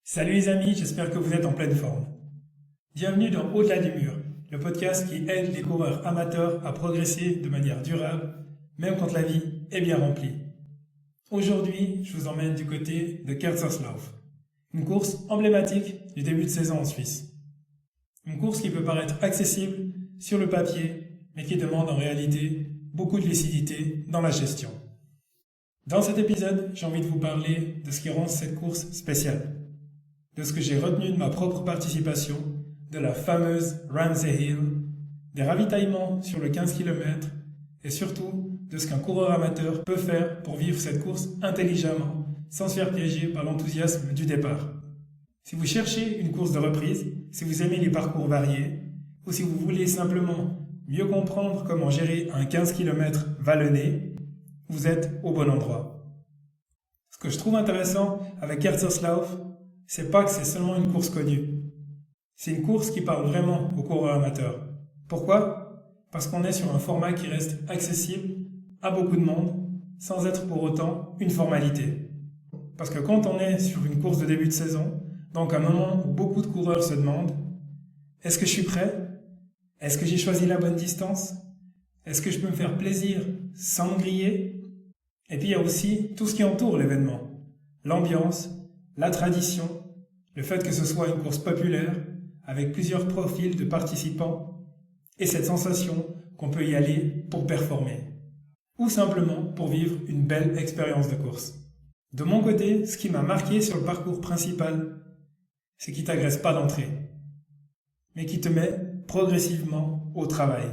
Salut les amis, j'espère que vous êtes en pleine forme. Bienvenue dans Au-delà du mur, le podcast qui aide les coureurs amateurs à progresser de manière durable, même quand la vie est bien remplie. Aujourd'hui, je vous emmène du côté de Kaiserslautern, une course emblématique du début de saison en Suisse. Une course qui peut paraître accessible sur le papier, mais qui demande en réalité beaucoup de lucidité dans la gestion. Dans cet épisode, j'ai envie de vous parler de ce qui rend cette course spéciale, de ce que j'ai retenu de ma propre participation, de la fameuse Ramsey Hill, des ravitaillements sur le 15 km et surtout de ce qu'un coureur amateur peut faire pour vivre cette course intelligemment, sans se faire piéger par l'enthousiasme du départ. Si vous cherchez une course de reprise, si vous aimez les parcours variés, ou si vous voulez simplement mieux comprendre comment gérer un 15 km vallonné, vous êtes au bon endroit. Ce que je trouve intéressant avec Kaiserslautern, c'est pas que c'est seulement une course connue. C'est une course qui parle vraiment aux coureurs amateurs. Pourquoi ? Parce qu'on est sur un format qui reste accessible à beaucoup de monde, sans être pour autant une formalité. Parce que quand on est sur une course de début de saison, donc un moment où beaucoup de coureurs se demandent « Est-ce que je suis prêt ? Est-ce que j'ai choisi la bonne distance ? Est-ce que je peux me faire plaisir sans me griller ?» Et puis il y a aussi tout ce qui entoure l'événement. L'ambiance, la tradition, le fait que ce soit une course populaire, avec plusieurs profils de participants, et cette sensation qu'on peut y aller pour performer, ou simplement pour vivre une belle expérience de course. De mon côté, ce qui m'a marqué sur le parcours principal, c'est qu'il t'agresse pas d'entrée, mais qui te met progressivement au travail.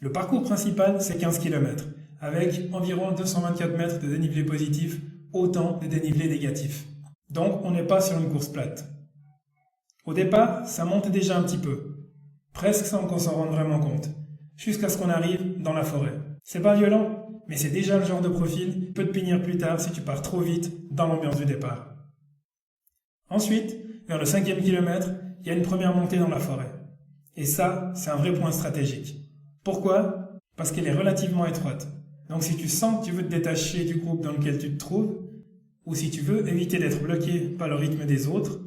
Le parcours principal, c'est 15 km, avec environ 224 mètres de dénivelé positif, autant de dénivelé négatif. Donc, on n'est pas sur une course plate. Au départ, ça monte déjà un petit peu, presque sans qu'on s'en rende vraiment compte, jusqu'à ce qu'on arrive dans la forêt. C'est pas violent, mais c'est déjà le genre de profil qui peut te punir plus tard si tu pars trop vite dans l'ambiance du départ. Ensuite, vers le 5e kilomètre, il y a une première montée dans la forêt. Et ça, c'est un vrai point stratégique. Pourquoi ? Parce qu'elle est relativement étroite. Donc si tu sens que tu veux te détacher du groupe dans lequel tu te trouves, ou si tu veux éviter d'être bloqué par le rythme des autres,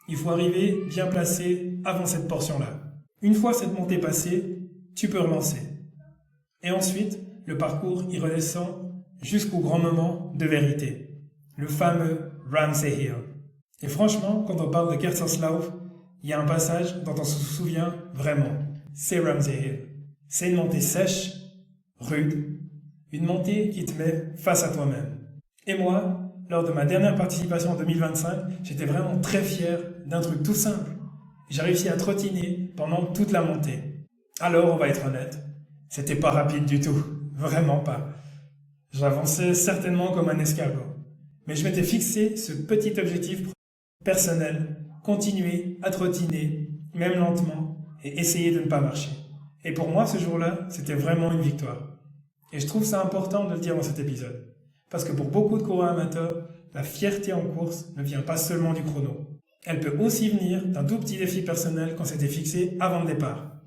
il faut arriver bien placé avant cette portion-là. Une fois cette montée passée, tu peux relancer. Et ensuite, le parcours y redescend jusqu'au grand moment de vérité, le fameux Ramsey Hill. Et franchement, quand on parle de Kaiserslautern, il y a un passage dont on se souvient vraiment. C'est Ramsey Hill. C'est une montée sèche, rude, une montée qui te met face à toi-même. Et moi, lors de ma dernière participation en 2025, j'étais vraiment très fier d'un truc tout simple. J'ai réussi à trottiner pendant toute la montée. Alors, on va être honnête, c'était pas rapide du tout. Vraiment pas. J'avançais certainement comme un escargot. Mais je m'étais fixé ce petit objectif personnel, continuer à trottiner, même lentement, et essayer de ne pas marcher. Et pour moi, ce jour-là, c'était vraiment une victoire. Et je trouve ça important de le dire dans cet épisode. Parce que pour beaucoup de coureurs amateurs, la fierté en course ne vient pas seulement du chrono. Elle peut aussi venir d'un tout petit défi personnel qu'on s'était fixé avant le départ.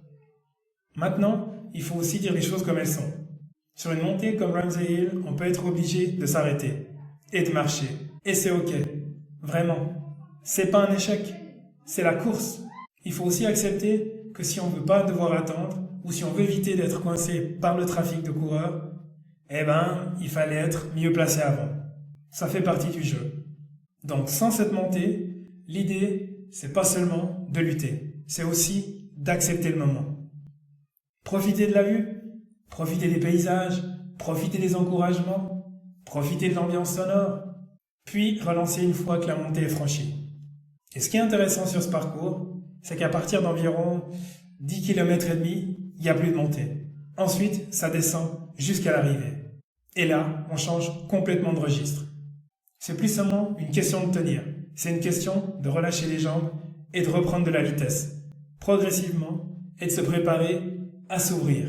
Maintenant, il faut aussi dire les choses comme elles sont. Sur une montée comme Ramsey Hill, on peut être obligé de s'arrêter et de marcher. Et c'est ok. Vraiment. C'est pas un échec. C'est la course. Il faut aussi accepter que si on ne veut pas devoir attendre, ou si on veut éviter d'être coincé par le trafic de coureurs, il fallait être mieux placé avant. Ça fait partie du jeu. Donc, sans cette montée, l'idée, c'est pas seulement de lutter, c'est aussi d'accepter le moment. Profiter de la vue, profiter des paysages, profiter des encouragements, profiter de l'ambiance sonore, puis relancer une fois que la montée est franchie. Et ce qui est intéressant sur ce parcours, c'est qu'à partir d'environ 10 km et demi, il n'y a plus de montée. Ensuite, ça descend jusqu'à l'arrivée. Et là, on change complètement de registre. C'est plus seulement une question de tenir. C'est une question de relâcher les jambes et de reprendre de la vitesse, progressivement, et de se préparer à s'ouvrir.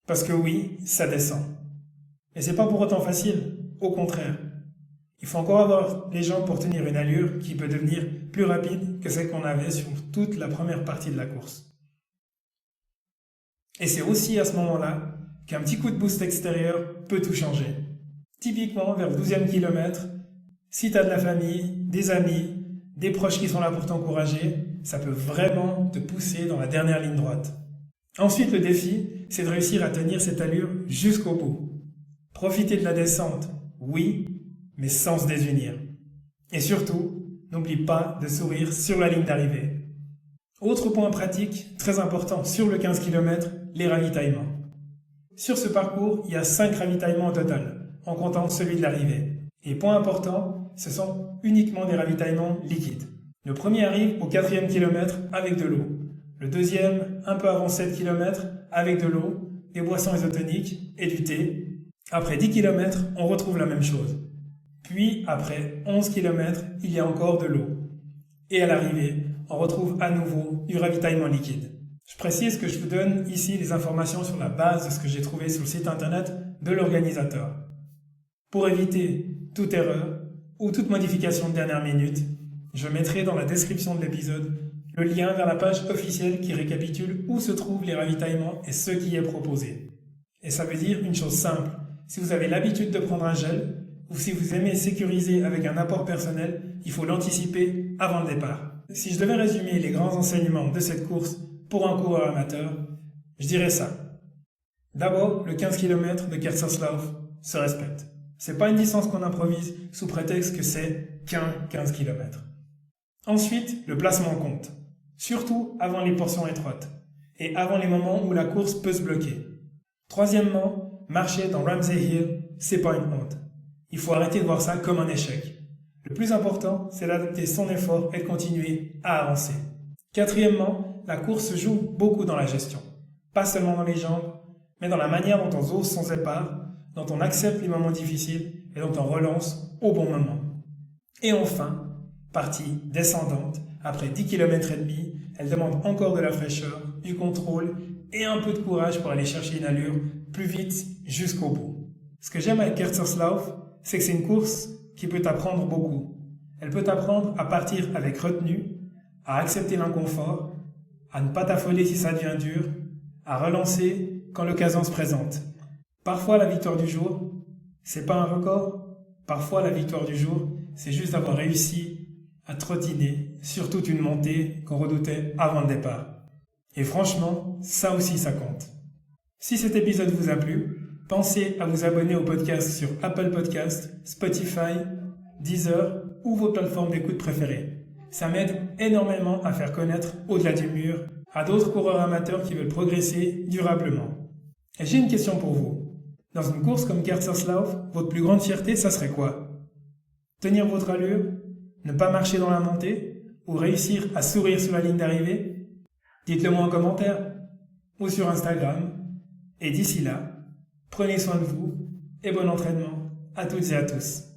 Parce que oui, ça descend. Mais c'est pas pour autant facile. Au contraire. Il faut encore avoir les jambes pour tenir une allure qui peut devenir plus rapide que celle qu'on avait sur toute la première partie de la course. Et c'est aussi à ce moment-là qu'un petit coup de boost extérieur peut tout changer. Typiquement, vers le 12e kilomètre, si tu as de la famille, des amis, des proches qui sont là pour t'encourager, ça peut vraiment te pousser dans la dernière ligne droite. Ensuite, le défi, c'est de réussir à tenir cette allure jusqu'au bout. Profiter de la descente, oui, mais sans se désunir. Et surtout, n'oublie pas de sourire sur la ligne d'arrivée. Autre point pratique, très important sur le 15 km, les ravitaillements. Sur ce parcours, il y a 5 ravitaillements au total, en comptant celui de l'arrivée. Et point important, ce sont uniquement des ravitaillements liquides. Le premier arrive au 4e kilomètre avec de l'eau. Le deuxième, un peu avant 7 km, avec de l'eau, des boissons isotoniques et du thé. Après 10 km, on retrouve la même chose. Puis, après 11 km, il y a encore de l'eau. Et à l'arrivée, on retrouve à nouveau du ravitaillement liquide. Je précise que je vous donne ici les informations sur la base de ce que j'ai trouvé sur le site internet de l'organisateur. Pour éviter toute erreur ou toute modification de dernière minute, je mettrai dans la description de l'épisode le lien vers la page officielle qui récapitule où se trouvent les ravitaillements et ce qui est proposé. Et ça veut dire une chose simple, si vous avez l'habitude de prendre un gel, ou si vous aimez sécuriser avec un apport personnel, il faut l'anticiper avant le départ. Si je devais résumer les grands enseignements de cette course pour un coureur amateur, je dirais ça. D'abord, le 15 km de Kaiserslautern se respecte. C'est pas une distance qu'on improvise sous prétexte que c'est qu'un 15 km. Ensuite, le placement compte. Surtout avant les portions étroites et avant les moments où la course peut se bloquer. Troisièmement, marcher dans Ramsey Hill, c'est pas une honte. Il faut arrêter de voir ça comme un échec. Le plus important, c'est d'adapter son effort et de continuer à avancer. Quatrièmement, la course se joue beaucoup dans la gestion. Pas seulement dans les jambes, mais dans la manière dont on ose son départ, dont on accepte les moments difficiles et dont on relance au bon moment. Et enfin, partie descendante, après 10 km et demi, elle demande encore de la fraîcheur, du contrôle et un peu de courage pour aller chercher une allure plus vite jusqu'au bout. Ce que j'aime avec Kaiserslautern, c'est que c'est une course qui peut t'apprendre beaucoup. Elle peut t'apprendre à partir avec retenue, à accepter l'inconfort, à ne pas t'affoler si ça devient dur, à relancer quand l'occasion se présente. Parfois la victoire du jour, c'est pas un record. Parfois la victoire du jour, c'est juste d'avoir réussi à trottiner sur toute une montée qu'on redoutait avant le départ. Et franchement, ça aussi ça compte. Si cet épisode vous a plu, pensez à vous abonner au podcast sur Apple Podcasts, Spotify, Deezer ou vos plateformes d'écoute préférées. Ça m'aide énormément à faire connaître Au-delà du mur à d'autres coureurs amateurs qui veulent progresser durablement. Et j'ai une question pour vous. Dans une course comme Kaiserslautern, votre plus grande fierté, ça serait quoi? Tenir votre allure? Ne pas marcher dans la montée? Ou réussir à sourire sur la ligne d'arrivée? Dites-le moi en commentaire ou sur Instagram. Et d'ici là, prenez soin de vous et bon entraînement à toutes et à tous.